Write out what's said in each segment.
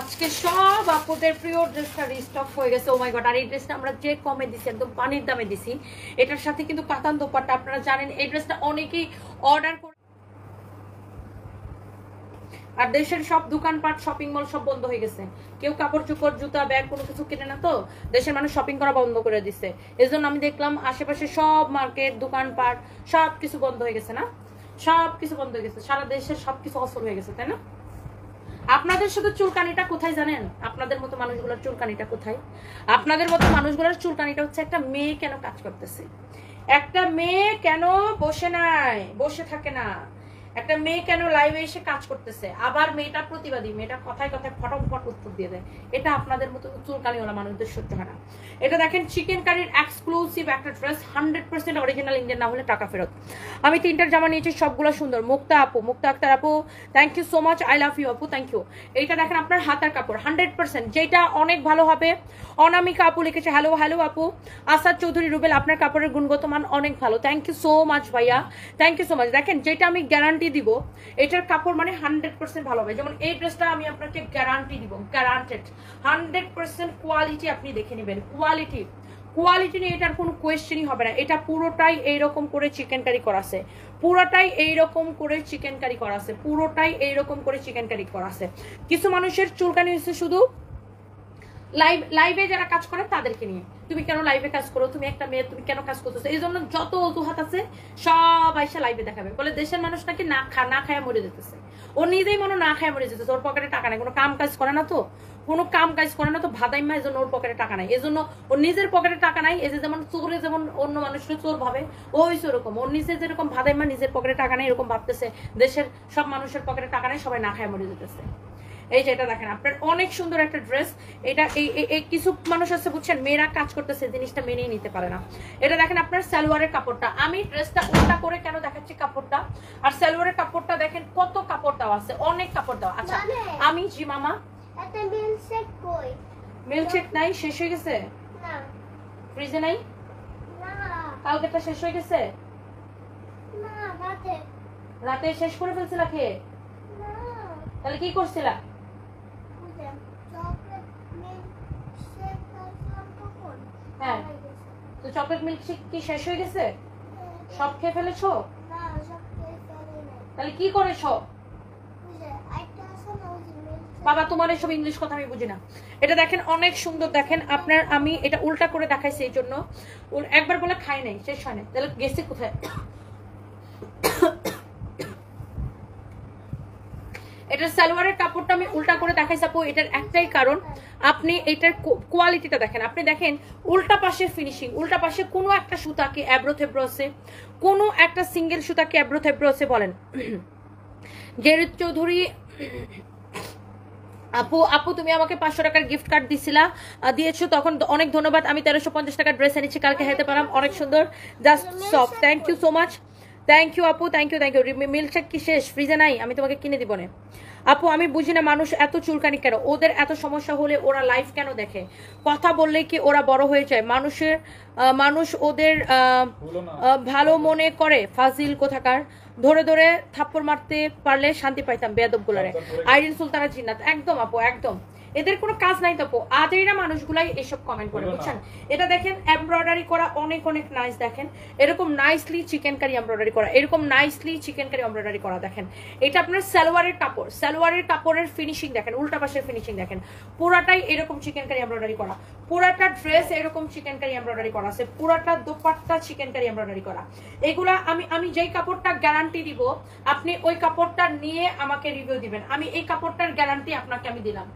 আজকে সব আপুদের প্রিয় ড্রেসটা রিস্টক হয়ে গেছে। ও মাই গড, আর এই ড্রেসটা আমরা যে কমে দিছি, একদম পানির দামে দিছি। এটার সাথে কিন্তু কাতান দোপাট্টা, আপনারা জানেন এই ড্রেসটা অনেকেই অর্ডার করে। আর দেশের সব দোকানপাট শপিং মল সব বন্ধ হয়ে গেছে, কেউ কাপড় চোপড় জুতা ব্যাগ কোনো কিছু কিনে না, তো দেশের মানুষ শপিং করা বন্ধ করে দিছে। এজন্য আমি দেখলাম আশেপাশে সব মার্কেট দোকানপাট সব কিছু বন্ধ হয়ে গেছে, না সব কিছু বন্ধ হয়ে গেছে, সারা দেশের সবকিছু অসল হয়ে গেছে, তাই না? আপনাদের শুধু চুলকানিটা কোথায় জানেন? আপনাদের মতো মানুষগুলোর চুলকানিটা কোথায়? আপনাদের মতো মানুষগুলোর চুলকানিটা হচ্ছে একটা মেয়ে কেন কাজ করতেছে, একটা মেয়ে কেন বসে থাকে না, একটা মেয়ে কেন লাইভে এসে কাজ করতেছে, আবার মেয়েটা প্রতিবাদী, মেয়েটা কথায় কথায় ফটফট উত্তর দিয়ে দেয়। এটা আপনাদের মতো চুলকানিওয়ালা মানুষদের সহ্য হয় না। এটা দেখেন চিকেন কারির এক্সক্লুসিভ একটা ড্রেস, 100% অরিজিনাল ইন্ডিয়ান, না হলে টাকা ফেরত। আমি 3টার জামা নিয়েছি, সবগুলো সুন্দর। মুক্তা আক্তার আপু, thank you so much, I love you আপু, থ্যাংক ইউ। এইটা দেখেন আপনার হাতার কাপড় 100%, যেটা অনেক ভালো হবে। অনামিকা আপু লিখেছে হ্যালো হ্যালো আপু। আসাদ চৌধুরী রুবেল, আপনার কাপড়ের গুণগত মান অনেক ভালো, থ্যাংক ইউ সো মাচ ভাইয়া, থ্যাংক ইউ সো মাচ। দেখেন যেটা আমি গ্যারান্টি দিব, এটার কাপড় মানে 100% ভালো হবে। যেমন এই ড্রেসটা আমি আপনাকে গ্যারান্টি দিব, গ্যারান্টেড 100% কোয়ালিটি, আপনি দেখে নেবেন কোয়ালিটি নিয়ে এটার কোনো কোয়েশ্চেনই হবে না। এটা পুরোটাই এইরকম করে চিকেন কারি করা আছে, পুরোটাই এইরকম করে চিকেন কারি করা আছে, পুরোটাই এইরকম করে চিকেন কারি করা আছে। কিছু মানুষের চুলকানি হচ্ছে শুধু লাইভে যারা কাজ করে তাদেরকে নিয়ে, তুমি কেন লাইভে কাজ করো, তুমি একটা মেয়ে, তুমি কেন কাজ করতেছো, এই জন্য যত অজুহাত আছে সব আইসা লাইভে দেখাবে, বলে দেশের মানুষ নাকি না খায়া মরে যেতেছে। ও নিজেই মনে না খায়া মরে যেতেছে, ওর পকেটে টাকা নাই, কোনো কাম কাজ করে না, তো কোনো কাম কাজ করে না, তো ভাদাইমা, এই জন্য ওর পকেটে টাকা নাই, এজন্য ওর নিজের পকেটে টাকা নাই। এই যে যেমন চোরে যেমন অন্য মানুষের চোর ভাবে, ওই ওরকম ওর নিজে যেরকম ভাদাইমা নিজের পকেটে টাকা নাই, এরকম ভাবতেছে দেশের সব মানুষের পকেটে টাকা নাই, সবাই না খায়া মরে যেতেছে। এই যে এটা দেখেন আপনার অনেক সুন্দর একটা ড্রেস। এটা এই কিছু মানুষ আছে বুঝছেন, মেয়েরা কাজ করতেছে জিনিসটা মেনেই নিতে পারে না। এটা দেখেন আপনার সালোয়ারের কাপড়টা, আমি ড্রেসটা উল্টা করে কেন দেখাচ্ছি কাপড়টা, আর সালোয়ারের কাপড়টা দেখেন কত কাপড় দেওয়া আছে, অনেক কাপড় দেওয়া। আচ্ছা আমি জি মামা, একটা মিল্কশেক কই? মিল্কশেক নাই, শেষ হয়ে গেছে, না ফ্রিজে নাই, না কালকেটা শেষ হয়ে গেছে, না রাতে রাতে শেষ করে ফেলছিলা খেয়ে, না তাহলে কি করছিলা? বুঝে চকলেট মিল্কশেক খাইছিলাম তখন। হ্যাঁ, তো চকলেট মিল্কশেক কি শেষ হয়ে গেছে, সব খেয়ে ফেলেছো? না সব খেয়ে ফেলি নাই। তাহলে কি করেছো? বুঝে একটা আছে না ওই যে মিল্কশেক। বাবা তোমার এসব ইংলিশ কথা আমি বুঝি না। এটা দেখেন অনেক সুন্দর, দেখেন আপনার, আমি এটা উল্টা করে দেখাইছি এই জন্য, একবার বলে খাই নাই, শেষ হয় নাই, তাহলে গেছে কোথায়? এটার সালোয়ারের কাপড়টা আমি উল্টা করে দেখাইছি আপু, এটার একটাই কারণ, আপনি এটার কোয়ালিটিটা দেখেন, আপনি দেখেন উল্টা পাশের ফিনিশিং, উল্টা পাশে কোনো একটা সুতাকে অ্যাব্রো থেব্রো আছে, কোনো একটা সিঙ্গেল সুতাকে অ্যাব্রো থেব্রো আছে বলেন। জেরিত চৌধুরী আপু তুমি আমাকে 500 টাকার গিফট কার্ড দিয়েছো, তখন অনেক ধন্যবাদ। আমি 1350 টাকার ড্রেস এনেছি, কালকে হেতে পারলাম, অনেক সুন্দর, just soft, thank you so much, thank you আপু, থ্যাংক ইউ। মিল্কশেক কি শেষ, ফ্রিজে নাই, আমি তোমাকে কিনে দিব না আপু। আমি বুঝি না মানুষ এত চুলকানি কেন, ওদের এত সমস্যা হলে ওরা লাইভ কেন দেখে, কথা বললে কি ওরা বড় হয়ে যায়, মানুষ ওদের ভালো মনে করে, ফাজিল কোথাকার, ধরে ধরে থাপ্পড় মারতে পারলে শান্তি পাইতাম বেয়াদব গুলারে। আইরিন সুলতানা জিন্নাত, একদম আপু একদম, এদের কোনো কাজ নাই তো আপু, আজেরা মানুষগুলাই এসব কমেন্ট করে বুঝছেন। এটা দেখেন এমব্রয়ডারি করা, অনেক অনেক নাইস, দেখেন এরকম নাইসলি চিকেন কারি এমব্রয়ডারি করা, এরকম নাইসলি চিকেন কারি এমব্রয়ডারি করা, দেখেন এটা আপনার সালোয়ারের কাপড়, সালোয়ারের কাপড়ের ফিনিশিং দেখেন, উল্টা পাশের ফিনিশিং দেখেন, পুরাটাই এরকম চিকেন কারি এমব্রয়ডারি করা, পুরাটা ড্রেস এরকম চিকেন কারি এমব্রয়ডারি করা আছে, পুরাটা দোপাট্টা চিকেন কারি এমব্রয়ডারি করা। এগুলা আমি যেই কাপড়টা গ্যারান্টি দিব, আপনি ওই কাপড়টা নিয়ে আমাকে রিভিউ দিবেন, আমি এই কাপড়টার গ্যারান্টি আপনাকে আমি দিলাম,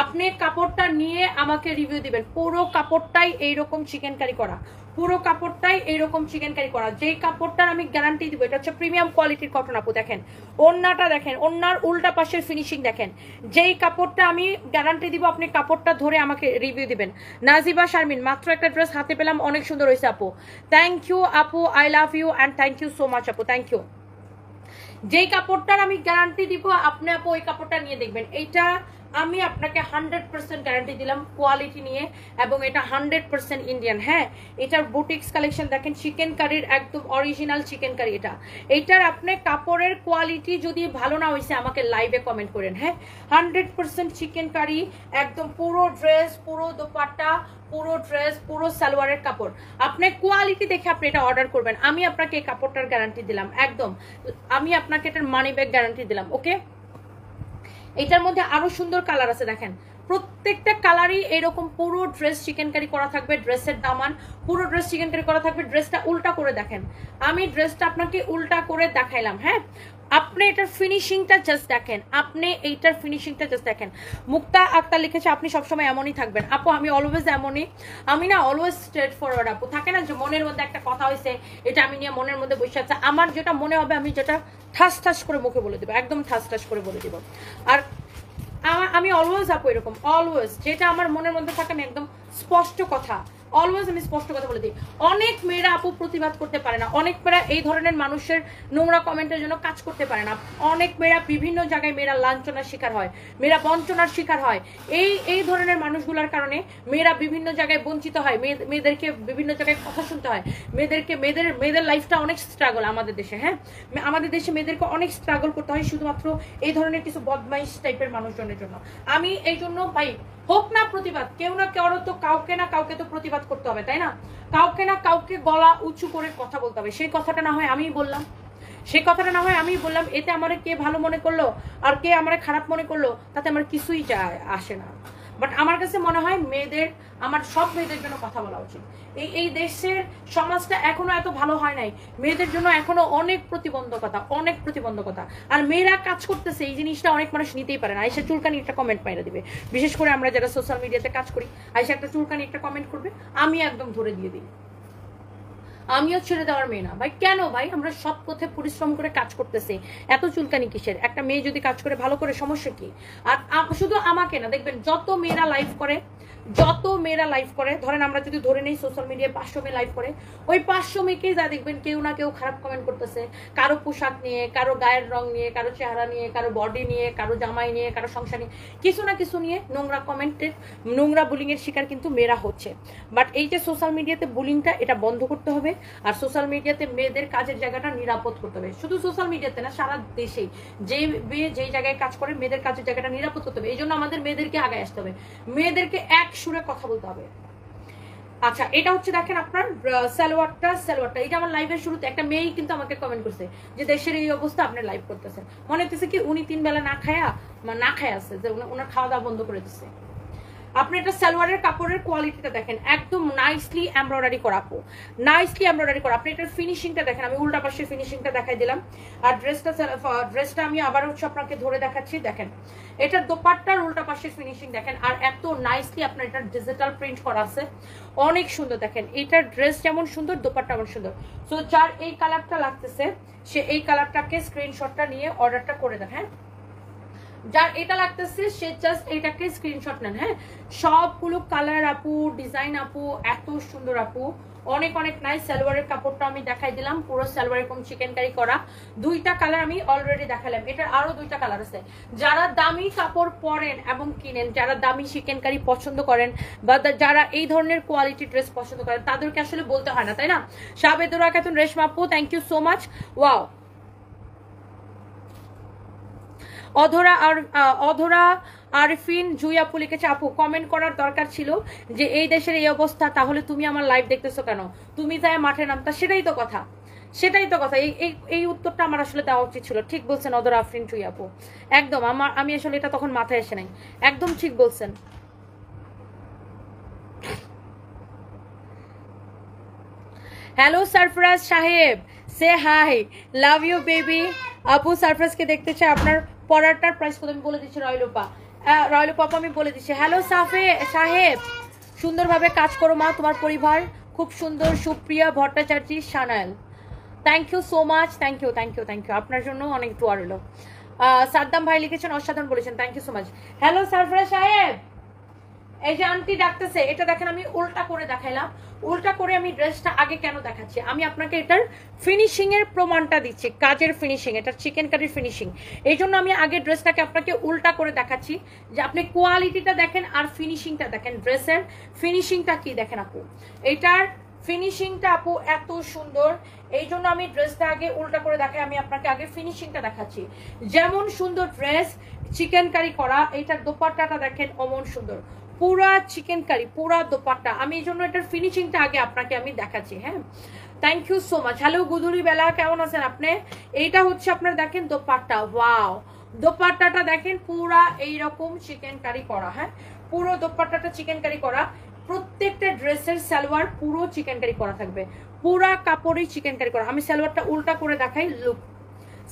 আপনি কাপড়টা নিয়ে আমাকে রিভিউ দিবেন। পুরো কাপড়টাই এইরকম চিকেন কারি করা, পুরো কাপড়টাই এইরকম চিকেন কারি করা, যেই কাপড়টার আমি গ্যারান্টি দিব, এটা হচ্ছে প্রিমিয়াম কোয়ালিটির কটন আপু। দেখেন ওড়নাটা দেখেন, ওড়নার উল্টা পাশের ফিনিশিং দেখেন, যেই কাপড়টা আমি গ্যারান্টি দিব, আপনি কাপড়টা ধরে আমাকে রিভিউ দিবেন। নাজিবা শারমিন, মাত্র একটা ড্রেস হাতে পেলাম, অনেক সুন্দর হয়েছে আপু, থ্যাংক ইউ আপু, I love you and thank you so much আপু, থ্যাংক ইউ। যেই কাপড়টার আমি গ্যারান্টি দিব, আপনি আপু ওই কাপড়টা নিয়ে দেখবেন, এইটা আমি আপনাকে 100% গ্যারান্টি দিলাম কোয়ালিটি নিয়ে, এবং এটা 100% ইন্ডিয়ান। হ্যাঁ, এটার বুটিক্স কালেকশন দেখেন, চিকেন কারির একদম অরিজিনাল চিকেন কারি। এইটার আপনি কাপড়ের কোয়ালিটি যদি ভালো না হয়েছে আমাকে লাইভে কমেন্ট করেন। হ্যাঁ, 100% চিকেন কারি, একদম পুরো ড্রেস, পুরো দোপাট্টা, পুরো ড্রেস, পুরো সালোয়ারের কাপড়। আপনি কোয়ালিটি দেখে আপনি এটা অর্ডার করবেন। আমি আপনাকে এই কাপড়টার গ্যারান্টি দিলাম, একদম আমি আপনাকে এটার মানি ব্যাগ গ্যারান্টি দিলাম। ওকে, এটার মধ্যে আরো সুন্দর কালার আছে দেখেন, প্রত্যেকটা কালারই এরকম পুরো ড্রেস চিকেন কারি করা থাকবে, ড্রেসের দামান পুরো ড্রেস চিকেন কারি করা থাকবে। ড্রেসটা উল্টা করে দেখেন, আমি ড্রেসটা আপনাকে উল্টা করে দেখাইলাম। হ্যাঁ, আপনি এটার ফিনিশিংটা জাস্ট দেখেন, আপনি এইটার ফিনিশিংটা জাস্ট দেখেন। মুক্তা আক্তার লিখেছে আপনি সবসময় এমনই থাকবেন। আপু আমি অলওয়েজ এমনই, আমি না অলওয়েজ স্ট্রেট ফরওয়ার্ড। আপু থাকে না যে মনের মধ্যে একটা কথা হয়েছে, এটা আমি নিয়ে মনের মধ্যে বসে আছে, আমার যেটা মনে হবে আমি যেটা ঠাস ঠাস করে মুখে বলে দেবো, একদম ঠাস ঠাস করে বলে দেবো। আর আমি অলওয়েজ আপু এরকম, অলওয়েজ যেটা আমার মনের মধ্যে থাকে আমি একদম স্পষ্ট কথা, অলওয়েজ আমি স্পষ্ট কথা বলে দিই। অনেক মেয়েরা আপু প্রতিবাদ করতে পারে না, অনেক মেয়েরা এই ধরনের মানুষের নোংরা কমেন্টের জন্য কাজ করতে পারে না, অনেক মেয়েরা বিভিন্ন জায়গায় মেয়েরা লাঞ্ছনার শিকার হয়, মেয়েরা বঞ্চনার শিকার হয়। এই ধরনের মানুষগুলোর কারণে মেয়েরা বিভিন্ন জায়গায় বঞ্চিত হয়, মেয়েদেরকে বিভিন্ন জায়গায় কথা শুনতে হয়, মেয়েদের লাইফটা অনেক স্ট্রাগল আমাদের দেশে। হ্যাঁ, আমাদের দেশে মেয়েদেরকে অনেক স্ট্রাগল করতে হয় শুধুমাত্র এই ধরনের কিছু বদমাইশ টাইপের মানুষজনের জন্য। আমি এই জন্য ভাই, হোক না প্রতিবাদ, কেউ না কেউ তো কাউকে না কাউকে তো প্রতিবাদ করতে হবে, তাই না? কাউকে না কাউকে গলা উঁচু করে কথা বলতে হবে। সেই কথাটা না হয় আমিই বললাম, সেই কথাটা না হয় আমিই বললাম, এতে আমার কে ভালো মনে করলো আর কে আমার খারাপ মনে করলো তাতে আমার কিছুই যায় আসে না। বাট আমার কাছে মনে হয় মেয়েদের, আমার সব মেয়েদের জন্য কথা বলা উচিত। এই দেশের সমাজটা এখনো এত ভালো হয় নাই, মেয়েদের জন্য এখনো অনেক প্রতিবন্ধকতা, অনেক প্রতিবন্ধকতা। আর মেয়েরা কাজ করতেছে এই জিনিসটা অনেক মানুষ নিতেই পারে না। আইসা চুলকানি একটা কমেন্ট পাইরা দিবে, বিশেষ করে আমরা যারা সোশ্যাল মিডিয়াতে কাজ করি, আইসা একটা চুলকানি একটা কমেন্ট করবে, আমি একদম ধরে দিয়ে দিই। আমিও ছেড়ে দেওয়ার মেয়ে না ভাই। কেন ভাই? আমরা সৎ পথে পরিশ্রম করে কাজ করতেছি, এত চুলকানি কিসের? একটা মেয়ে যদি কাজ করে ভালো করে, সমস্যা কি? আর শুধু আমাকে না, দেখবেন যত মেয়েরা লাইভ করে, যত মেয়েরা লাইভ করে, ধরেন আমরা যদি ধরে নেই সোশ্যাল মিডিয়ায় 500 মেয়ে লাইভ করে, ওই 500 মেয়েকেই যা দেখবেন কেউ না কেউ খারাপ কমেন্ট করতেছে, কারো পোশাক নিয়ে, কারো গায়ের রং নিয়ে, কারো চেহারা নিয়ে, কারো বডি নিয়ে, কারো জামাই নিয়ে, কারো সংসার নিয়ে, কিছু না কিছু নিয়ে নোংরা কমেন্টের, নোংরা বুলিং এর শিকার কিন্তু মেয়েরা হচ্ছে। বাট এই যে সোশ্যাল মিডিয়াতে বুলিংটা, এটা বন্ধ করতে হবে। আর সোশ্যাল মিডিয়াতে মেয়েদের কাজের জায়গাটা নিরাপদ করতে হবে। শুধু সোশ্যাল মিডিয়াতে না, সারা দেশেই যেই জায়গায় কাজ করে মেয়েদের কাজের জায়গাটা নিরাপদ করতে হবে। এই জন্য আমাদের মেয়েদেরকে আগে আসতে হবে, মেয়েদেরকে এক সুরে কথা বলতে হবে। আচ্ছা, এটা হচ্ছে দেখেন আপনার সালোয়ারটা, এটা আমার লাইভের শুরুতে একটা মেয়েই কিন্তু আমাকে কমেন্ট করছে যে দেশের এই অবস্থা, আপনি লাইভ করতেছেন, মনে হচ্ছে কি উনি 3 বেলা না খায় আছে, যে ওনার খাওয়া দাওয়া বন্ধ করে দিচ্ছে। আপনি এটা সালোয়ারের কাপড়ের কোয়ালিটিটা দেখেন, একদম নাইসলি এমব্রয়ডারি করা, আপু নাইসলি এমব্রয়ডারি করা। আপনি এটার ফিনিশিংটা দেখেন, আমি উল্টা পাশের ফিনিশিংটা দেখাই দিলাম। আর ড্রেসটা আমি আবার হচ্ছে আপনাকে ধরে দেখাচ্ছি, দেখেন এটার দোপাট্টার উল্টা পাশের ফিনিশিং দেখেন, আর এত নাইসলি আপনার এটা ডিজিটাল প্রিন্ট করা আছে, অনেক সুন্দর। দেখেন এটার ড্রেস যেমন সুন্দর, দোপাট্টা যেমন সুন্দর। সো যার এই কালারটা লাগতেছে সে এই কালারটাকে স্ক্রিনশটটা নিয়ে অর্ডারটা করে দেন। হ্যাঁ, যার এটা লাগতেছে সে জাস্ট এটাকে স্ক্রিনশট নেন। হ্যাঁ, সবগুলো কালার আপু, ডিজাইন আপু, এত সুন্দর আপু, অনেক অনেক নাইস। সালোয়ারের কাপড়টা আমি দেখাই দিলাম, পুরো সালোয়ার এরকম চিকেন কারি করা। 2টা কালার আমি অলরেডি দেখালাম, এটার আরো 2টা কালার আছে। যারা দামি কাপড় পরেন এবং কিনেন, যারা দামি চিকেন কারি পছন্দ করেন, বা যারা এই ধরনের কোয়ালিটি ড্রেস পছন্দ করেন, তাদেরকে আসলে বলতে হয় না, তাই না? সাবেদুরা খাতুন, রেশমা আপু, thank you so much. Wow, Adhora Arfin জুই আপু লিখেছে, আপু কমেন্ট করার দরকার ছিল যে এই দেশের এই অবস্থা, তাহলে তুমি আমার লাইভ দেখতেছো কেন? তুমি তাই মাঠে নামতা। সেটাই তো কথা, সেটাই তো কথা। এই উত্তরটা আমার আসলে দেওয়া উচিত ছিল। ঠিক বলছেন অধরা আরফিন জুই আপু, একদম। আমি আসলে এটা তখন মাথায় এসে নাই, একদম ঠিক বলছেন। হ্যালো সারফরাজ সাহেব, সে হাই, লাভ ইউ বেবি। আপু সারফরাজকে দেখতে চাই, আপনার পড়াটার প্রাইস কত আমি বলে দিচ্ছি। রয়লুপা আমি বলে দিচ্ছি। হ্যালো সাহেব, সুন্দরভাবে কাজ করো মা, তোমার পরিবার খুব সুন্দর। Supriya Bhattacharya, Sanyal, thank you so much, thank you. আপনার জন্য অনেক দোয়া রইল। সাদ্দাম ভাই লিখেছেন অসাধারণ বলেছেন, thank you so much. Hello Sarfaraz সাহেব, এই যে আন্টি ডাকতেছে, এটা দেখেন আমি উল্টা করে দেখাইলাম। উল্টা করে আমি ড্রেসটা আগে কেন দেখাচ্ছি, আমি আপনাকে এটার ফিনিশিং এর প্রমাণটা দিচ্ছি, কাজের ফিনিশিং, এটা চিকেন কারির ফিনিশিং। এই জন্য আমি আগে ড্রেসটাকে আপনাকে উল্টা করে দেখাচ্ছি, যে আপনি কোয়ালিটিটা দেখেন আর ফিনিশিংটা দেখেন। ড্রেসের ফিনিশিংটা কি দেখেন আপু, এটার ফিনিশিংটা আপু এত সুন্দর। এই জন্য আমি ড্রেসটা আগে উল্টা করে দেখাই, আমি আপনাকে আগে ফিনিশিংটা দেখাচ্ছি। যেমন সুন্দর ড্রেস, চিকেন কারি করা, এইটার দোপাট্টাটা দেখেন অমন সুন্দর, পুরা চিকেন কারি, পুরা দোপাট্টা। আমি এই জন্য এটার ফিনিশিংটা আগে আপনাকে আমি দেখাচ্ছি। হ্যাঁ, thank you so much. Hello গুদুরি বেলা, কেমন আছেন আপনি? এইটা হচ্ছে আপনার দেখেন দোপাট্টা, ওয়াও, দোপাট্টাটা দেখেন পুরা এইরকম চিকেন কারি করা। হ্যাঁ, পুরো দোপাট্টাটা চিকেন কারি করা। প্রত্যেকটা ড্রেসের সালোয়ার পুরো চিকেন কারি করা থাকবে, পুরা কাপড়ই চিকেন কারি করা। আমি সালোয়ারটা উল্টা করে দেখাই, লুক,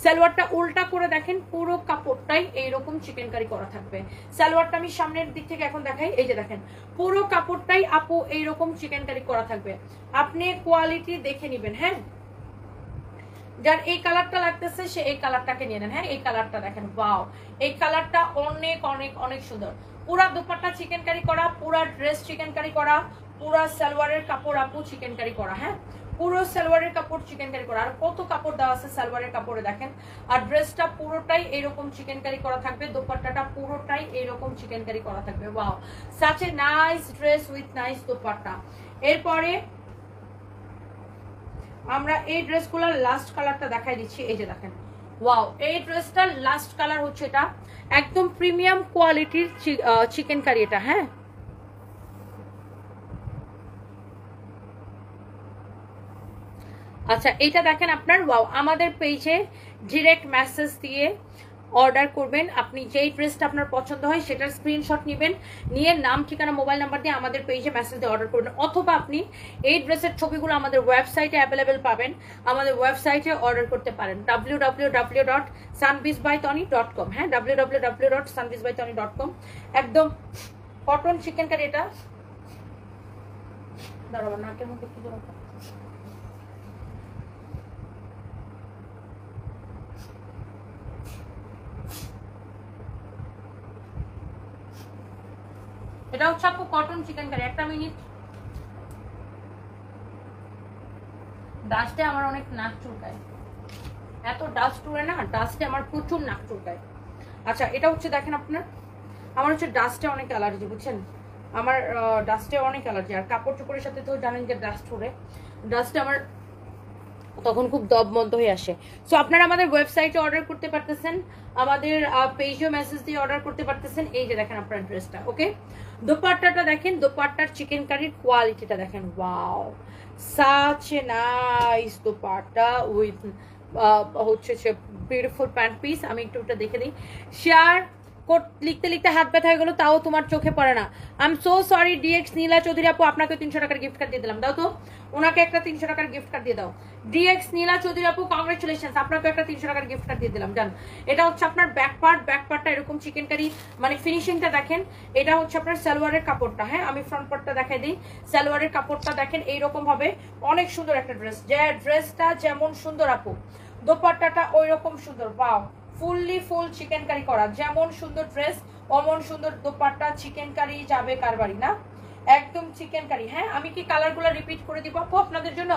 সালোয়ারটা উল্টা করে দেখেন, পুরো কাপড়টাই এইরকম চিকেন কারি করা থাকবে। সালোয়ারটা আমি সামনের দিক থেকে এখন দেখাই, এই যে দেখেন পুরো কাপড়টাই আপু এইরকম চিকেন কারি করা থাকবে। আপনি কোয়ালিটি দেখে নিবেন। হ্যাঁ, যার এই কালারটা লাগতেছে সে এই কালারটাকে নিয়ে নেন। হ্যাঁ, এই কালারটা দেখেন, ওয়াও, এই কালারটা অনেক অনেক অনেক সুন্দর। পুরা দুপাট্টা চিকেন কারি করা, পুরা ড্রেস চিকেন কারি করা, পুরা সালোয়ারের কাপড় আপু চিকেন কারি করা। হ্যাঁ, পুরো সালোয়ারের কাপড় চিকেন কারি করা। আর কত কাপড় দেওয়া আছে সালোয়ারের কাপড়ে দেখেন। আর ড্রেসটা পুরোটাই এইরকম চিকেন কারি করা থাকবে, দোপাট্টাটা পুরোটাই এইরকম চিকেন কারি করা থাকবে। Wow, such a nice dress with nice dupatta. এরপরে আমরা এই ড্রেসগুলোর লাস্ট কালারটা দেখাই দিচ্ছি, এই যে দেখেন, ওয়াও, এই ড্রেসটার লাস্ট কালার হচ্ছে এটা, একদম প্রিমিয়াম কোয়ালিটির চিকেন কারি এটা। হ্যাঁ, আচ্ছা, এটা দেখেন আপনার, ওয়াও, আমাদের পেজে ডিরেক্ট মেসেজ দিয়ে অর্ডার করবেন। আপনি যেই ড্রেসটা আপনার পছন্দ হয় সেটার স্ক্রিনশট নেবেন, নিয়ে নাম, ঠিকানা, মোবাইল নাম্বার দিয়ে আমাদের পেজে মেসেজ দিয়ে অর্ডার করবেন। অথবা আপনি এই ড্রেসের ছবিগুলো আমাদের ওয়েবসাইটে অ্যাভেলেবেল পাবেন, আমাদের ওয়েবসাইটে অর্ডার করতে পারেন, www.sunbeezbytony.com। হ্যাঁ, www.sunbeezbytony.com। একদম কটন চিকেন কারি এটা। দাঁড়াবো, নাকের মধ্যে কি দরকার। এটা হচ্ছে আপু কটন চিকেন কারি। একটা মিনিট, ডাস্টে আমার অনেক নাক চুলকায়, এত ডাস্ট উড়ে না, ডাস্টে আমার প্রচুর নাক চুলকায়। আচ্ছা, এটা হচ্ছে দেখেন আপনার, আমার হচ্ছে ডাস্টে অনেক অ্যালার্জি, বুঝছেন, আমার ডাস্টে অনেক অ্যালার্জি। আর কাপড় চোপড়ের সাথে তো জানেন যে ডাস্ট উড়ে, ডাস্টে আমার তখন খুব দম বন্ধ হয়ে আসে। সো আপনারা আমাদের ওয়েবসাইটে অর্ডার করতে পারতেছেন, আমাদের পেজে মেসেজ দিয়ে অর্ডার করতে পারতেছেন। এই যে দেখেন আপনার ড্রেসটা, ওকে, দোপাট্টাটা দেখেন, দোপাট্টার চিকেন কারির কোয়ালিটিটা দেখেন, wow, such a nice dupatta with হচ্ছে বিউটিফুল প্যান্ট পিস। আমি একটু ওটা দেখে দিই। শেয়ার কোড লিখতে লিখতে হাত ব্যথা হয়ে গেলো, তাও তোমার চোখে পড়ে না। আই এম সো সরি ডিএক্স নীলা চৌধুরী আপু, আপনাকে 300 টাকার গিফট কার্ড দিয়ে দিলাম, দাও তো ওনাকে একটা 300 টাকার গিফট কার্ড দিয়ে দাও। ডিএক্স নীলা চৌধুরী আপু, কংগ্রেচুলেশন, আপনাকে একটা 300 টাকার গিফট কার্ড দিয়ে দিলাম, ডান। এটা হচ্ছে আপনার ব্যাক পার্ট, ব্যাক পার্টটা এরকম চিকেন কারি, মানে ফিনিশিংটা দেখেন। এটা হচ্ছে আপনার সালোয়ারের কাপড়টা। হ্যাঁ, আমি ফ্রন্ট পার্টটা দেখাই দিই। সালোয়ারের কাপড়টা দেখেন এইরকম হবে, অনেক সুন্দর একটা ড্রেস। যে ড্রেসটা যেমন সুন্দর আপু, দোপাট্টাটা ওই রকম সুন্দর, wow, fully full chikankari করা। যেমন সুন্দর ড্রেস অমন সুন্দর দোপাট্টা, চিকেন কারি যাবে কারবারি না, একদম চিকেন কারি। হ্যাঁ, আমি কি কালারগুলো রিপিট করে দিব আপু আপনাদের জন্য?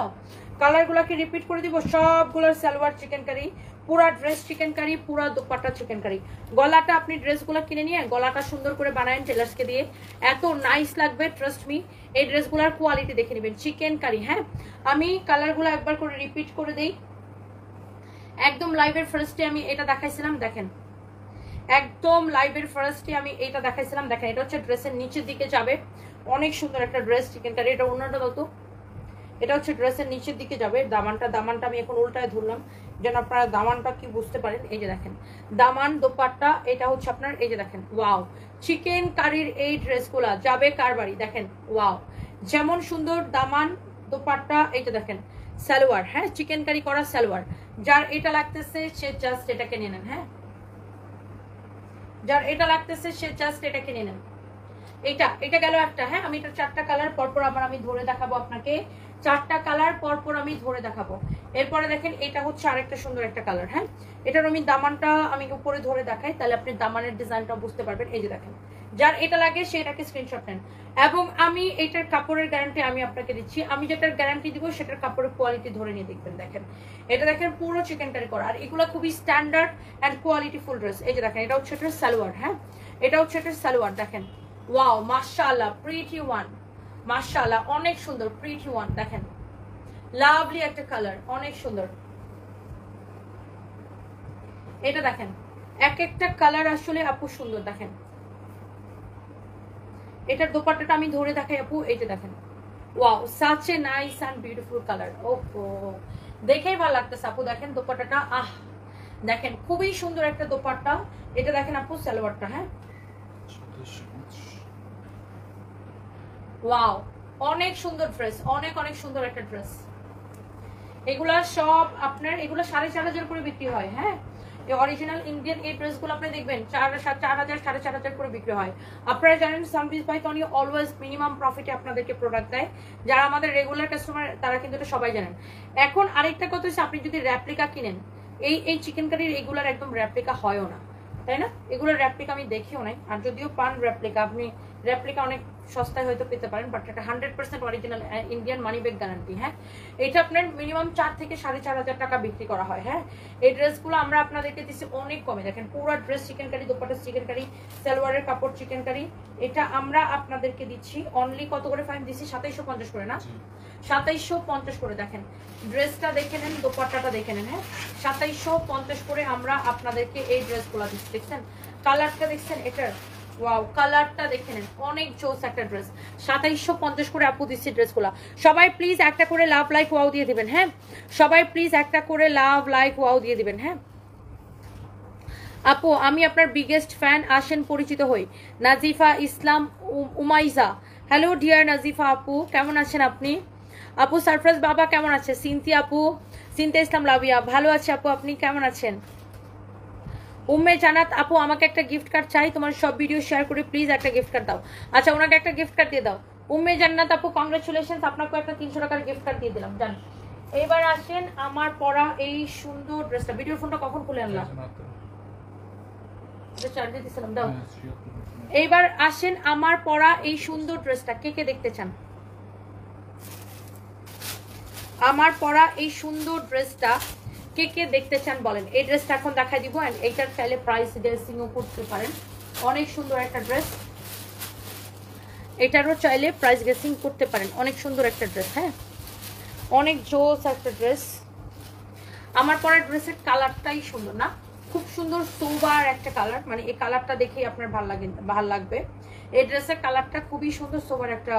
কালারগুলোকে রিপিট করে দিব, সবগুলোর সালোয়ার চিকেন কারি, পুরা ড্রেস চিকেন কারি, পুরা দোপাট্টা চিকেন কারি। গলাটা আপনি ড্রেসগুলো কিনে নিয়ে গলাটা সুন্দর করে বানায়েন টেলার্সকে দিয়ে, এত নাইস লাগবে, ট্রাস্ট মি। এই ড্রেসগুলোর কোয়ালিটি দেখে নেবেন, চিকেন কারি। হ্যাঁ, আমি কালারগুলো একবার করে রিপিট করে দেই। একদম লাইভের ফার্স্টে আমি এটা দেখাইছিলাম, দেখেন, একদম লাইভের ফার্স্টে আমি এটা দেখাইছিলাম, দেখেন, এটা হচ্ছে ড্রেসের নিচের দিকে যাবে, অনেক সুন্দর একটা ড্রেস চিকেন কারি। এটা অন্যটা দাও তো, এটা হচ্ছে ড্রেসের নিচের দিকে যাবে। দামানটা আমি এখন উল্টায় ধরলাম যেন আপনারা দামানটা কি বুঝতে পারেন। এই যে দেখেন দামান, দোপাট্টা, এটা হচ্ছে আপনার, এই যে দেখেন, ওয়াও, চিকেন কারির এই ড্রেসগুলা যাবে কারবারি, দেখেন, ওয়াও, যেমন সুন্দর দামান, দোপাট্টা, এই যে দেখেন সালোয়ার। হ্যাঁ, চিকেন কারি করা সালোয়ার। যার এটা লাগতেছে সে জাস্ট এটাকে নিয়ে নেন। হ্যাঁ, যার এটা লাগতেছে সে জাস্ট এটাকে নিয়ে নেন। এটা গেল একটা। হ্যাঁ, আমি এটা 4টা কালার পরপর আবার আমি ধরে দেখাবো আপনাকে, 4টা কালার পরপর আমি ধরে দেখাবো। এরপরে দেখেন এটা হচ্ছে আরেকটা সুন্দর একটা কালার। হ্যাঁ, এটার আমি দামানটা আমি উপরে ধরে দেখাই, তাহলে আপনি দামানের ডিজাইনটা বুঝতে পারবেন। এই যে দেখেন যার এটা লাগে সেটাকে স্ক্রিনশট নেন। এবং আমি এটার কাপড়ের গ্যারান্টি আমি আপনাকে দিচ্ছি, আমি যেটার গ্যারান্টি দিব সেটার কাপড়ের কোয়ালিটি ধরে নিয়ে দেখবেন। দেখেন এটা দেখেন পুরো চিকেন কারি করা, আর এগুলো খুবই standard and quality full dress. এই যে দেখেন এটা হচ্ছে এটার সালোয়ার, হ্যাঁ এটা হচ্ছে এটার সালোয়ার। দেখেন ওয়াও মাশাআল্লাহ, প্রিটি ওয়ান, মাশাআল্লাহ অনেক সুন্দর, প্রিটি ওয়ান। দেখেন লাভলি একটা কালার, অনেক সুন্দর। এটা দেখেন এক একটা কালার আসলে আপু সুন্দর। দেখেন এটার দোপাট্টাটা আমি ধরে দেখাই আপু, এই যে দেখেন wow such a nice and beautiful colour. ওহো দেখেই ভালো লাগতেছে আপু। দেখেন দোপাট্টাটা, আহ দেখেন খুবই সুন্দর একটা দোপাট্টা। এটা দেখেন আপু সালোয়ারটা, হ্যাঁ ওয়াও অনেক সুন্দর ড্রেস, অনেক অনেক সুন্দর একটা ড্রেস। এগুলা সব আপনার এগুলো 4,500 করে বিক্রি হয়। হ্যাঁ অরিজিনাল ইন্ডিয়ান এই ড্রেসগুলো আপনি দেখবেন 4,000 4,500 করে বিক্রি হয়। আপনারা জানেন সানভিজ ভাই টনি অলওয়েজ মিনিমাম প্রফিটে আপনাদেরকে প্রোডাক্ট দেয়। যারা আমাদের রেগুলার কাস্টমার তারা কিন্তু এটা সবাই জানেন। এখন আরেকটা কথা হচ্ছে আপনি যদি রেপ্লিকা কিনেন, এই চিকেন কারির এগুলার একদম রেপ্লিকা হয়ও না, তাই না? এগুলোর রেপ্লিকা আমি দেখিও নাই, আর যদিও পান রেপ্লিকা, আপনি রেপ্লিকা অনেক সস্তায় হয়তো পেতে পারেন, বাট এটা 100% original Indian money bag guarantee. হ্যাঁ এটা আপনার মিনিমাম 4 থেকে 4,500 টাকা বিক্রি করা হয়। হ্যাঁ এই ড্রেসগুলো আমরা আপনাদেরকে দিচ্ছি অনেক কমে। দেখেন পুরো dress chikankari, dupatta chikankari, সালোয়ারের কাপড় চিকেন কারি। এটা আমরা আপনাদেরকে দিচ্ছি অনলি কত করে ফাইন দিচ্ছি? 2750 করে, না 2750 করে। দেখেন ড্রেসটা দেখে নেন, দোপাট্টাটা দেখে নেন। হ্যাঁ 2750 করে আমরা আপনাদেরকে এই ড্রেসগুলো দিচ্ছি। দেখছেন কালারটা, দেখছেন এটার ওয়াও কালারটা দেখে নেন, অনেক জোস একটা ড্রেস। 2750 করে আপু দিচ্ছি ড্রেসগুলো। সবাই প্লিজ একটা করে লাভ লাইক ওয়াও দিয়ে দিবেন। হ্যাঁ সবাই প্লিজ একটা করে লাভ লাইক ওয়াও দিয়ে দিবেন। হ্যাঁ আপু আমি আপনার বিগেস্ট ফ্যান, আসেন পরিচিত হই। নাজিফা ইসলাম উমাইজা, হ্যালো ডিয়ার নাজিফা আপু, কেমন আছেন আপনি? আপু সারফরাজ বাবা কেমন আছে? সিনথি আপু, সিনথিয়া ইসলাম লাভিয়া, ভালো আছে আপু, আপনি কেমন আছেন? উম্মে জানাত আপু আমাকে একটা গিফট কার্ড চাই, তোমার সব ভিডিও শেয়ার করে প্লিজ একটা গিফট কার্ড দাও। আচ্ছা ওনাকে একটা গিফট কার্ড দিয়ে দাও। উম্মে জান্নাত আপু কংগ্রেচুলেশনস, আপনাকে একটা 300 টাকার গিফট কার্ড দিয়ে দিলাম। জান এবার আসেন আমার পরা এই সুন্দর ড্রেসটা। ভিডিওর ফোনটা কখন খুলে আনলাম? চার্জে দিছিলাম, দাও। এইবার আসেন আমার পরা এই সুন্দর ড্রেসটা, কে কে দেখতে চান? আমার পরা এই সুন্দর ড্রেসটা কে কে দেখতে চান বলেন। এই ড্রেসটা এখন দেখাই দিব, এন্ড এইটার চাইলে প্রাইস ড্রেসিংও করতে পারেন। অনেক সুন্দর একটা ড্রেস, এটারও চাইলে প্রাইস গেসিং করতে পারেন। অনেক সুন্দর একটা ড্রেস, হ্যাঁ অনেক জোস একটা ড্রেস। আমার পরা ড্রেসের কালারটাই সুন্দর না? খুব সুন্দর সোবার একটা কালার, মানে এই কালারটা দেখেই আপনার ভাল লাগবে। এই ড্রেসের কালারটা খুবই সুন্দর সোবার একটা।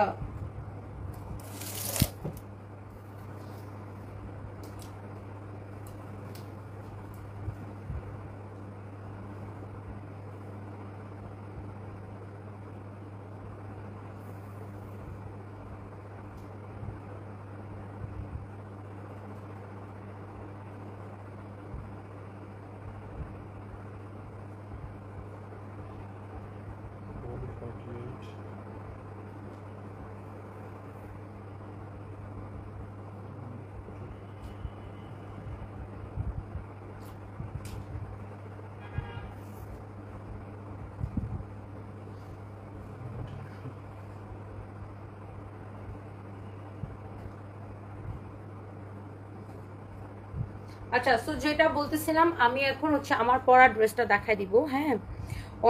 আচ্ছা সো যেটা বলতেছিলাম, আমি এখন হচ্ছে আমার পরা ড্রেসটা দেখাই দিব। হ্যাঁ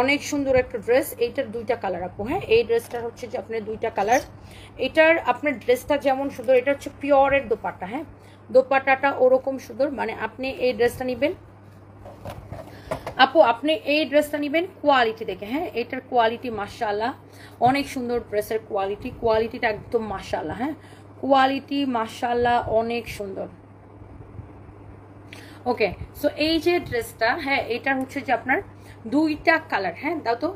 অনেক সুন্দর একটা ড্রেস, এইটার দুইটা কালার আপু। হ্যাঁ এই ড্রেসটার হচ্ছে যে আপনার দুইটা কালার। এটার আপনার ড্রেসটা যেমন সুন্দর, এটা হচ্ছে পিওরের দোপাট্টা। হ্যাঁ দোপাট্টাটা ওরকম সুন্দর, মানে আপনি এই ড্রেসটা নেবেন আপু, আপনি এই ড্রেসটা নেবেন কোয়ালিটি দেখে। হ্যাঁ এটার কোয়ালিটি মাশাআল্লাহ অনেক সুন্দর, ড্রেসের কোয়ালিটিটা একদম মাশাআল্লাহ। হ্যাঁ কোয়ালিটি মাশাআল্লাহ অনেক সুন্দর। ওকে সো এই যে ড্রেসটা, হ্যাঁ এটা হচ্ছে যে আপনার দুইটা কালার। হ্যাঁ দাও তো,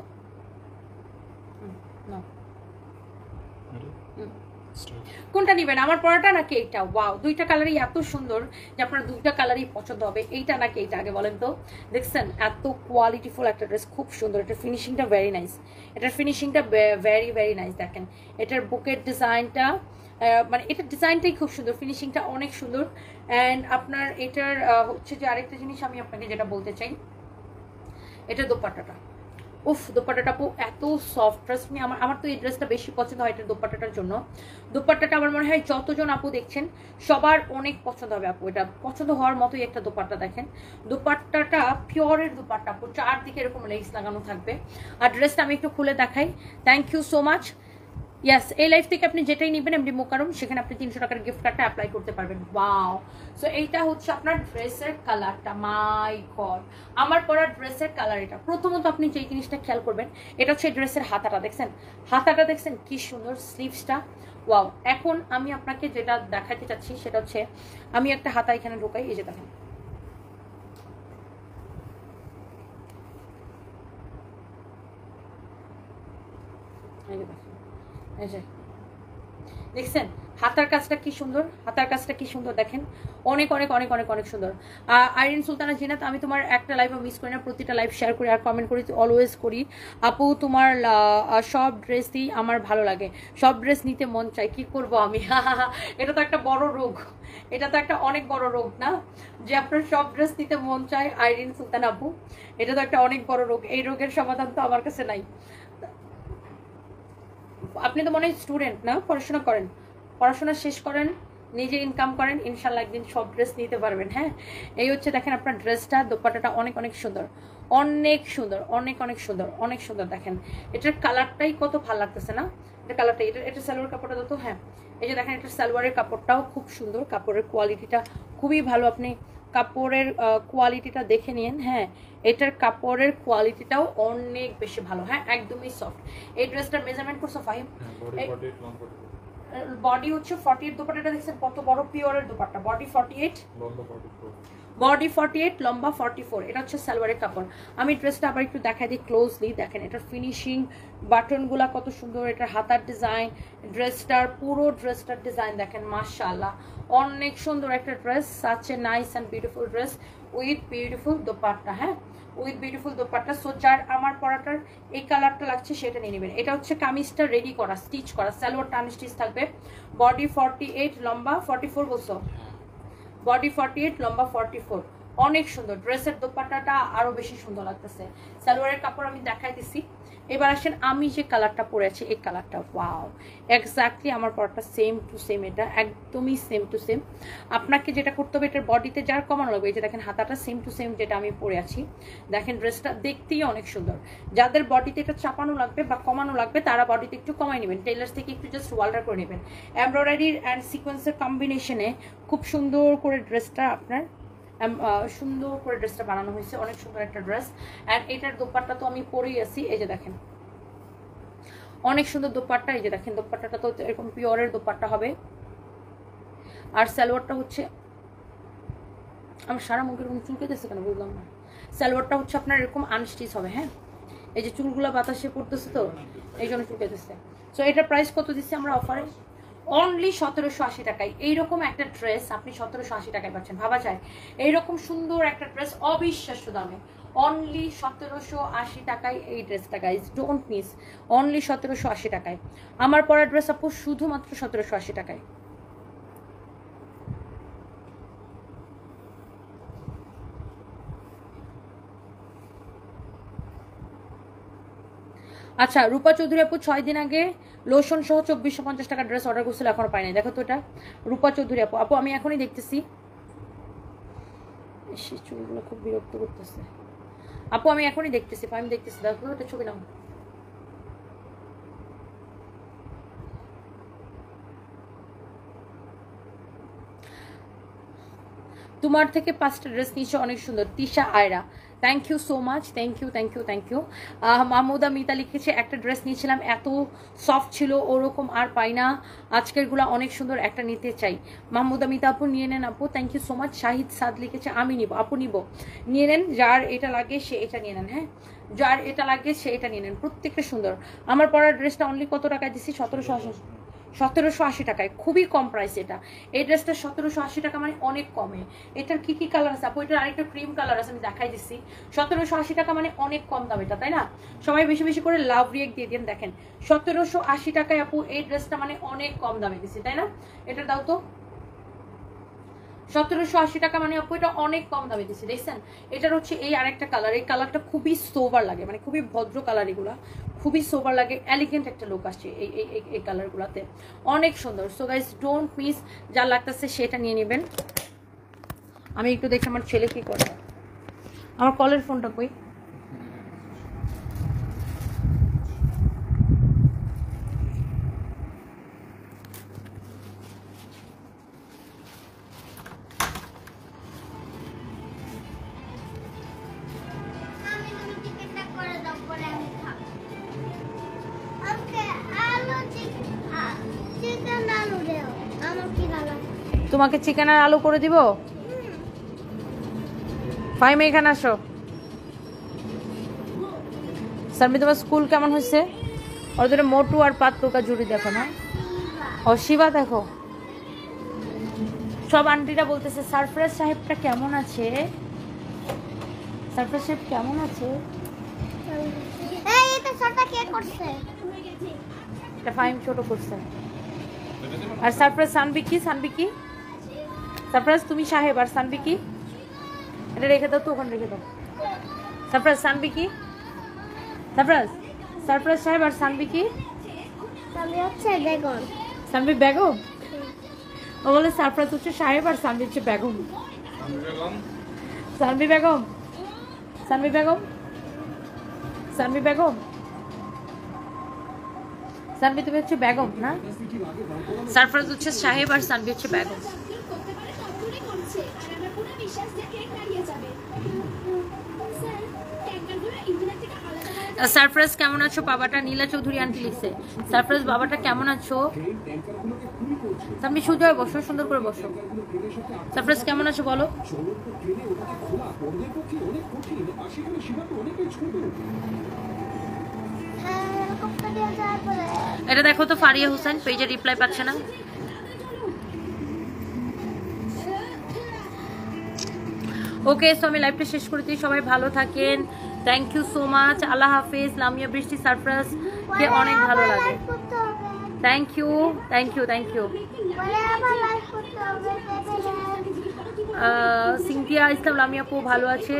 কোনটা নিবেন আমার পরাটা নাকি এইটা? ওয়াও দুইটা কালারই এত সুন্দর যে আপনার দুইটা কালারই পছন্দ হবে। এইটা নাকি এইটা আগে বলেন তো। দেখছেন এত কোয়ালিটিফুল একটা ড্রেস, খুব সুন্দর। এটার ফিনিশিংটা ভেরি নাইস, এটার ফিনিশিংটা ভেরি ভেরি নাইস। দেখেন এটার বুকের ডিজাইনটা, মানে এটার ডিজাইনটাই খুব সুন্দর, ফিনিশিংটা অনেক সুন্দর। অ্যান্ড আপনার এটার হচ্ছে যে আরেকটা জিনিস আমি আপনাকে যেটা বলতে চাই, এটা দোপাট্টাটা উফ দোপাট্টাটা আপু এত সফট, ট্রাস্ট মি। আমার তো এই ড্রেসটা বেশি পছন্দ হয় এটা দোপাট্টাটার জন্য। দোপাট্টাটা আমার মনে হয় যতজন আপু দেখছেন সবার অনেক পছন্দ হবে আপু, এটা পছন্দ হওয়ার মতোই একটা দোপাট্টা। দেখেন দোপাট্টাটা পিওরের দোপাট্টা আপু, চারদিকে এরকম লেস লাগানো থাকবে। আর ড্রেসটা আমি একটু খুলে দেখাই। Thank you so much. Yes, এই লাইফ থেকে আপনি যেটাই নেবেন এমনি মোকারম, সেখানে আপনি 300 টাকার গিফট কার্ডটা অ্যাপ্লাই করতে পারবেন। ওয়াও, সো এইটা হচ্ছে আপনার ড্রেসের কালারটা। মাই গড, আমার পরা ড্রেসের কালার এটা। প্রথমত আপনি যে জিনিসটা খেয়াল করবেন, এটা হচ্ছে ড্রেসের হাতাটা দেখছেন, হাতাটা দেখছেন কি সুন্দর, স্লিভসটা ওয়াও। এখন আমি আপনাকে যেটা দেখাতে চাচ্ছি সেটা হচ্ছে, আমি একটা হাতা এখানে ঢোকাই, এই যে দেখেন এই যে দেখছেন হাতার কাজটা কি সুন্দর, হাতার কাজটা কি সুন্দর দেখেন, অনেক অনেক অনেক অনেক অনেক সুন্দর। আইরিন সুলতানা জিনাত, আমি তোমার একটা লাইভও মিস করি না, প্রতিটা লাইভ শেয়ার করি আর কমেন্ট করি, অলওয়েজ করি। আপু তোমার সব ড্রেসই আমার ভালো লাগে, সব ড্রেস নিতে মন চাই, কি করব আমি? এটা তো একটা বড় রোগ, এটা তো একটা অনেক বড় রোগ না, যে আপনার সব ড্রেস নিতে মন চায় আইরিন সুলতানা আপু, এটা তো একটা অনেক বড় রোগ। এই রোগের সমাধান তো আমার কাছে নাই। আপনি তো মনে হয় স্টুডেন্ট না, পড়াশোনা করেন, পড়াশোনা শেষ করেন, নিজে ইনকাম করেন, ইনশাল্লাহ একদিন সব ড্রেস নিতে পারবেন। হ্যাঁ, এই হচ্ছে দেখেন আপনার ড্রেসটা, দোপাট্টাটা অনেক অনেক সুন্দর, অনেক সুন্দর, অনেক অনেক সুন্দর, অনেক সুন্দর। দেখেন এটার কালারটাই কত ভালো লাগতেছে না, এটা কালারটাই। এটা সালোয়ার কাপড়টা তো, হ্যাঁ এই যে দেখেন এটার সালোয়ারের কাপড়টাও খুব সুন্দর, কাপড়ের কোয়ালিটিটা খুবই ভালো। আপনি কাপড়ের কোয়ালিটিটা দেখে নিন। হ্যাঁ, এটার কাপড়ের কোয়ালিটিটাও অনেক বেশি ভালো। হ্যাঁ, একদমই সফট। এই ড্রেসটার মেজারমেন্ট করছো ফাহিম? বডি হচ্ছে 48, দোপাট্টাটা দেখছেন কত বড়, পিওরের দোপাট্টা। বডি 48, বডি 48, লম্বা 44। এটা হচ্ছে সালোয়ারের কাপড়। আমি ড্রেসটা আবার একটু দেখাই দিই ক্লোজলি। দেখেন এটার ফিনিশিং, বাটনগুলা কত সুন্দর, এটার হাতার ডিজাইন, ড্রেসটার পুরো ড্রেসটার ডিজাইন দেখেন, মাশাআল্লাহ অনেক সুন্দর একটা dress. Such a nice and beautiful dress with beautiful dupatta. হ্যাঁ, উইথ বিউটিফুল দোপাট্টা। সো যার আমার পরাটার এই কালারটা লাগছে সেটা নিয়ে নেবেন। এটা হচ্ছে কামিজটা রেডি করা, স্টিচ করা, সালোয়ারটা আনস্টিচ থাকবে। বডি 48, লম্বা 44 বলছো? বডি 48, লম্বা 44, অনেক সুন্দর। ড্রেসের দোপাট্টাটা আরো বেশি সুন্দর লাগতেছে। সালোয়ারের কাপড় আমি দেখাই দিছি। এবার আসেন আমি যে কালারটা পরে আছি এই কালারটা, ওয়াও এক্স্যাক্টলি আমার পরাটা সেম টু সেম, এটা একদমই সেম টু সেম। আপনাকে যেটা করতে হবে, এটার বডিতে যার কমানো লাগবে, এই যে দেখেন হাতাটা সেম টু সেম যেটা আমি পরে আছি। দেখেন ড্রেসটা দেখতেই অনেক সুন্দর। যাদের বডিতে এটা চাপানো লাগবে বা কমানো লাগবে তারা বডিতে একটু কমাই নেবেন, টেলার্স থেকে একটু জাস্ট ওয়াল্টার করে নেবেন। এমব্রয়ডারির অ্যান্ড সিকোয়েন্সের কম্বিনেশনে খুব সুন্দর করে ড্রেসটা আপনার সুন্দর করে ড্রেসটা বানানো হয়েছে, অনেক সুন্দর একটা ড্রেস। অ্যান্ড এটার দোপাট্টা তো আমি পরেই আছি, এই যে দেখেন অনেক সুন্দর দোপাট্টা। এই যে দেখেন দোপাট্টাটা তো এরকম পিওরের দোপাট্টা হবে। আর সালোয়ারটা হচ্ছে, আমার সারা মুখের এরকম চুলকেতেছে কেন বুঝলাম না। সালোয়ারটা হচ্ছে আপনার এরকম আনস্টিচ হবে। হ্যাঁ, এই যে চুলগুলো বাতাসে পড়তেছে তো এই জন্য চুলকেতেছে। সো এটার প্রাইস কত দিচ্ছি আমরা অফারে? অনলি 1780 টাকায় এইরকম একটা ড্রেস আপনি 1780 টাকায় পাচ্ছেন। ভাবা যায় এইরকম সুন্দর একটা ড্রেস অবিশ্বাস্য দামে, অনলি 1780 টাকায় এই ড্রেসটা। গাইজ ডোন্ট মিস, অনলি 1780 টাকায় আমার পরা ড্রেস আপু, শুধুমাত্র 1780 টাকায়। আচ্ছা, রূপা চৌধুরী আপু 6 দিন আগে লোশন সহ 2450 টাকা ড্রেস অর্ডার করছিল, এখনো পাইনি। দেখো তো এটা রূপা চৌধুরী আপু। আপু আমি এখনই দেখতেছি, চুলগুলো খুব বিরক্ত করতেছে। আপু আমি এখনই দেখতেছি, আমি দেখতেছি, দেখো এটা ছবি নাও। তোমার থেকে 5টা ড্রেস নিয়েছে, অনেক সুন্দর। Tisha Ayra, thank you so much, thank you thank you thank you. Mahmuda Mita লিখেছে একটা ড্রেস নিয়েছিলাম, এত সফট ছিল, ওরকম আর পাই না, আজকেরগুলো অনেক সুন্দর, একটা নিতে চাই। মাহমুদা মিতা আপু নিয়ে নেন আপু, thank you so much. Shahid Saad লিখেছে আমি নিব, আপু নিব, নিয়ে নেন, যার এটা লাগে সে এটা নিয়ে নেন। হ্যাঁ, যার এটা লাগে সে এটা নিয়ে নেন, প্রত্যেকটা সুন্দর। আমার পরার ড্রেসটা অনলি কত টাকায় দিচ্ছি? 1780 টাকায়, খুবই কম প্রাইস এটা। এই ড্রেসটা 1780 টাকা মানে অনেক কমে। এটার কি কি কালার আছে আপু? এটার আরেকটা ক্রিম কালার আছে, আমি দেখাই দিচ্ছি। 1780 টাকা মানে অনেক কম দাম এটা, তাই না? সবাই বেশি বেশি করে লাভ রিয়েক্ট দিয়ে দিন। দেখেন 1780 টাকায় আপু এই ড্রেসটা মানে অনেক কম দামে দিচ্ছি, তাই না? এটা দাও তো, 1780 টাকা, মানে আপু এটা অনেক কম দামে দিচ্ছে, দেখছেন? এটার হচ্ছে এই আরেকটা কালার, এই কালারটা খুবই সোবার লাগে, মানে খুবই ভদ্র কালার, এগুলা খুবই সোবার লাগে, এলিগেন্ট একটা লুক আসছে এই এই এই কালারগুলোতে, অনেক সুন্দর। সো গাইস ডোন্ট মিস, যা লাগতেছে সেটা নিয়ে নেবেন। আমি একটু দেখি আমার ছেলে কি করে, আমার কলের ফোনটা কই? আমি তুমি টিকেটটা করে দাও, পরে আমি খাবো। আমাকে আলু চিকেন আলু দাও, আমার কি ভালো। তোমাকে চিকেন আর আলু করে দিব। ফাইম এখানে আসো। সানবি তোমার স্কুল কেমন হয়েছে? ওদের মোটু আর পাত্তু কা জুড়ি দেখো না, ও শিবা দেখো। সব আন্টিরা বলতেছে সারফরাজ সাহেবটা কেমন আছে, সারফরাজ সাহেব কেমন আছে। এই এটা ছোটটা কে করছে? এটা ফাইম ছোট করছে। আর সারফরাজ সানবি কি, সানবি কি? সারফরাজ তুমি সাহেব আর সানবি কি? এটা রেখে দাও তো, ওখানে রেখে দাও। সারফরাজ সানবি কি? সারফরাজ, সারফরাজ সাহেব আর সানবি কি? আমি হচ্ছে বেগুন। সানবি বেগম। ও বলে সারফরাজ হচ্ছে সাহেব আর সানবি হচ্ছে বেগম। সানবি বেগম, সানবি বেগম, সানবি বেগম, সানবি তুমি হচ্ছে বেগম না? সারফরাজ হচ্ছে সাহেব আর সানবি হচ্ছে বেগম। সারফরাজ কেমন আছো বাবাটা, নীলা চৌধুরী আন্টি লিখছে। সারফরাজ বাবাটা কেমন আছো? তুমি সুজয় বসো, সুন্দর করে বসো। সারফরাজ কেমন আছো বলো। হেলিকপ্টার দিয়ে যাওয়ার পরে এটা দেখো তো, ফারিয়া হোসেন পেজে রিপ্লাই পাচ্ছে না। ওকে, সো আমি লাইভটা শেষ করে দিই। সবাই ভালো থাকেন, থ্যাংক ইউ সো মাচ, আল্লাহ হাফিজ। লামিয়া বৃষ্টি সারফরাজ কে অনেক ভালো লাগে, করতে হবে। Thank you, thank you, thank you. পরে আবার লাইভ করতে হবে। সিনথিয়া ইসলাম লামিয়া আপু ভালো আছে।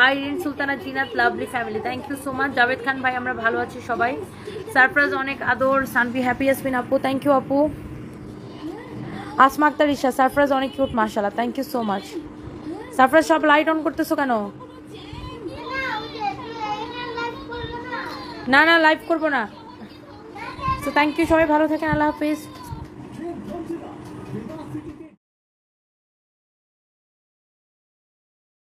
Irene Sultana Zinat lovely family, thank you so much. Javed Khan ভাই আমরা ভালো আছি সবাই। সারফরাজ অনেক আদর। সানভি হ্যাপি ইয়াসমিন আপু, থ্যাংক ইউ আপু। আসমা আক্তার ঈশা, সারফরাজ অনেক কিউট মাশাআল্লাহ, thank you so much. Sarfaraz সব লাইট অন করতেছো কেন? না না লাইভ করবো না। তো থ্যাংক ইউ, সবাই ভালো থাকেন, আল্লাহ হাফিজ।